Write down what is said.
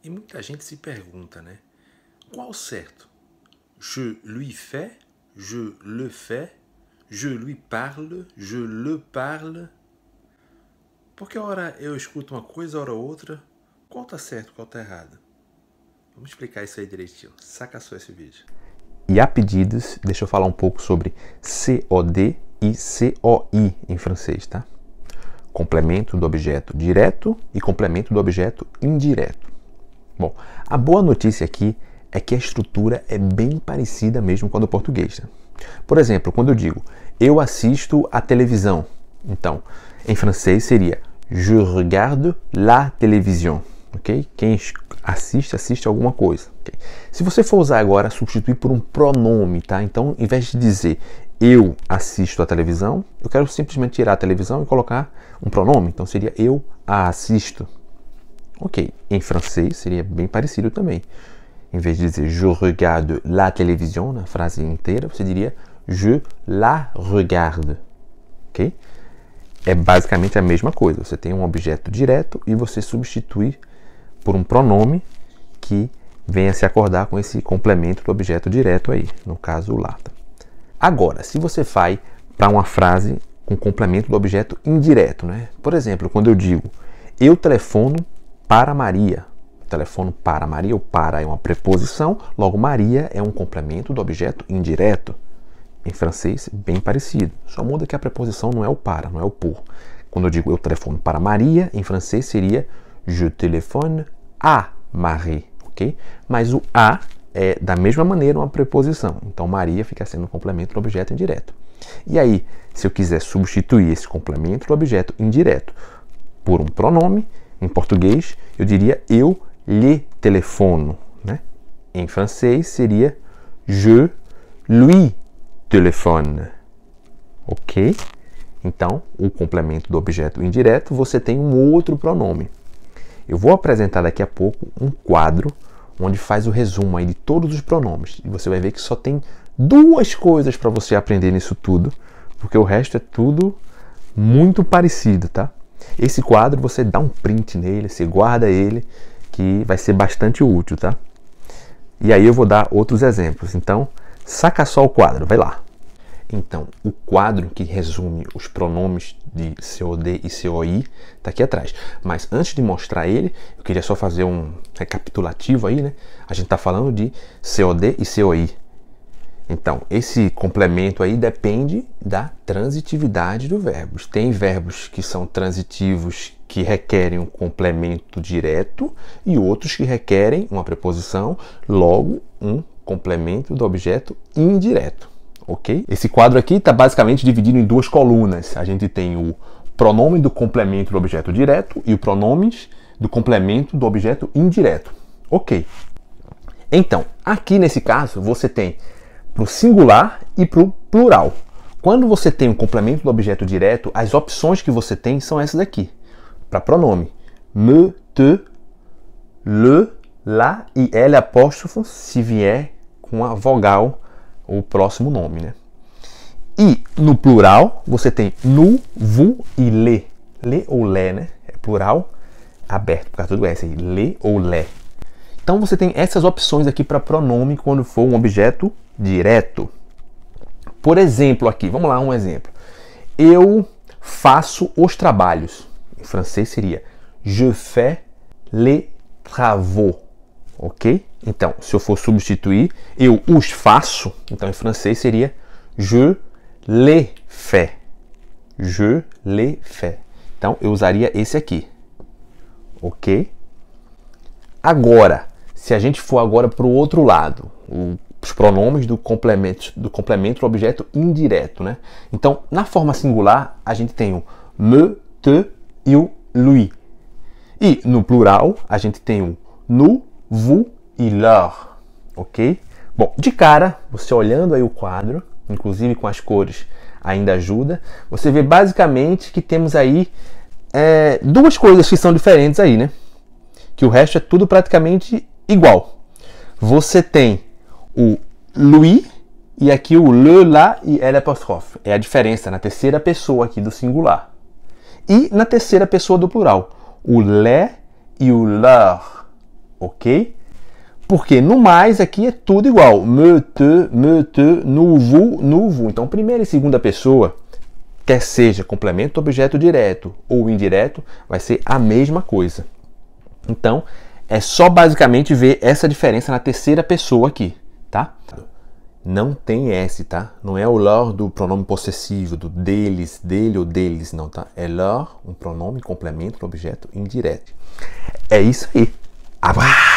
E muita gente se pergunta, né? Qual certo? Je lui fais, je le fais, je lui parle, je le parle. Porque hora eu escuto uma coisa, hora outra. Qual tá certo, qual tá errado? Vamos explicar isso aí direitinho. Saca só esse vídeo. E a pedidos, deixa eu falar um pouco sobre COD e COI em francês, tá? Complemento do objeto direto e complemento do objeto indireto. Bom, a boa notícia aqui é que a estrutura é bem parecida mesmo com a do português, né? Por exemplo, quando eu digo eu assisto à televisão, então, em francês seria je regarde la télévision, ok? Quem assiste alguma coisa. Okay? Se você for usar agora, substituir por um pronome, tá? Então, em vez de dizer eu assisto à televisão, eu quero simplesmente tirar a televisão e colocar um pronome. Então, seria eu a assisto. Ok, em francês seria bem parecido também. Em vez de dizer je regarde la télévision, na frase inteira, você diria je la regarde. Ok? É basicamente a mesma coisa. Você tem um objeto direto e você substitui por um pronome que venha se acordar com esse complemento do objeto direto aí, no caso lá. Agora, se você vai para uma frase com complemento do objeto indireto, né? Por exemplo, quando eu digo eu telefono para Maria. Telefono para Maria, o para é uma preposição, logo Maria é um complemento do objeto indireto. Em francês, bem parecido. Só muda que a preposição não é o para, não é o pour. Quando eu digo eu telefono para Maria, em francês seria je téléphone à Marie, ok? Mas o a é da mesma maneira uma preposição. Então Maria fica sendo um complemento do objeto indireto. E aí, se eu quiser substituir esse complemento do objeto indireto por um pronome, em português, eu diria eu lhe telefono, né? Em francês seria je lui téléphone. Ok? Então, o complemento do objeto indireto, você tem um outro pronome. Eu vou apresentar daqui a pouco um quadro onde faz o resumo aí de todos os pronomes. E você vai ver que só tem duas coisas para você aprender nisso tudo, porque o resto é tudo muito parecido, tá? Esse quadro você dá um print nele, você guarda ele, que vai ser bastante útil, tá? E aí eu vou dar outros exemplos. Então, saca só o quadro, vai lá. Então, o quadro que resume os pronomes de COD e COI está aqui atrás. Mas antes de mostrar ele, eu queria só fazer um recapitulativo aí, né? A gente está falando de COD e COI. Então, esse complemento aí depende da transitividade do verbo. Tem verbos que são transitivos que requerem um complemento direto e outros que requerem uma preposição, logo um complemento do objeto indireto. Ok? Esse quadro aqui está basicamente dividido em duas colunas. A gente tem o pronome do complemento do objeto direto e o pronomes do complemento do objeto indireto. Ok. Então, aqui nesse caso, você tem para o singular e para o plural. Quando você tem um complemento do objeto direto, as opções que você tem são essas aqui. Para pronome, me, te, le, la e l apóstrofo, se vier com a vogal, o próximo nome, né? E no plural, você tem nous, vous e les. Les ou les, né? É plural aberto, por causa do S aí. Les ou les. Então você tem essas opções aqui para pronome quando for um objeto direto. Por exemplo aqui, vamos lá, um exemplo. Eu faço os trabalhos. Em francês seria je fais les travaux. Ok? Então, se eu for substituir, eu os faço. Então, em francês seria je les fais. Je les fais. Então, eu usaria esse aqui. Ok? Agora, se a gente for agora para o outro lado, os pronomes do complemento do objeto indireto, né? Então, na forma singular, a gente tem o me, te e o lui. E no plural, a gente tem o nous, vous e leur. Ok? Bom, de cara, você olhando aí o quadro, inclusive com as cores ainda ajuda, você vê basicamente que temos aí duas coisas que são diferentes aí, né? Que o resto é tudo praticamente igual. Você tem o lui e aqui o le, la e l apóstrofe. É a diferença na terceira pessoa aqui do singular. E na terceira pessoa do plural, o les e o leur. ok? Porque no mais aqui é tudo igual. Me, te, nous, vous. Então, primeira e segunda pessoa, quer seja complemento do objeto direto ou indireto, vai ser a mesma coisa. Então, é só basicamente ver essa diferença na terceira pessoa aqui, tá? Não tem S, tá? Não é o leur do pronome possessivo, do deles, dele ou deles, não, tá? É leur, um pronome complemento do objeto indireto. É isso aí. Abraço!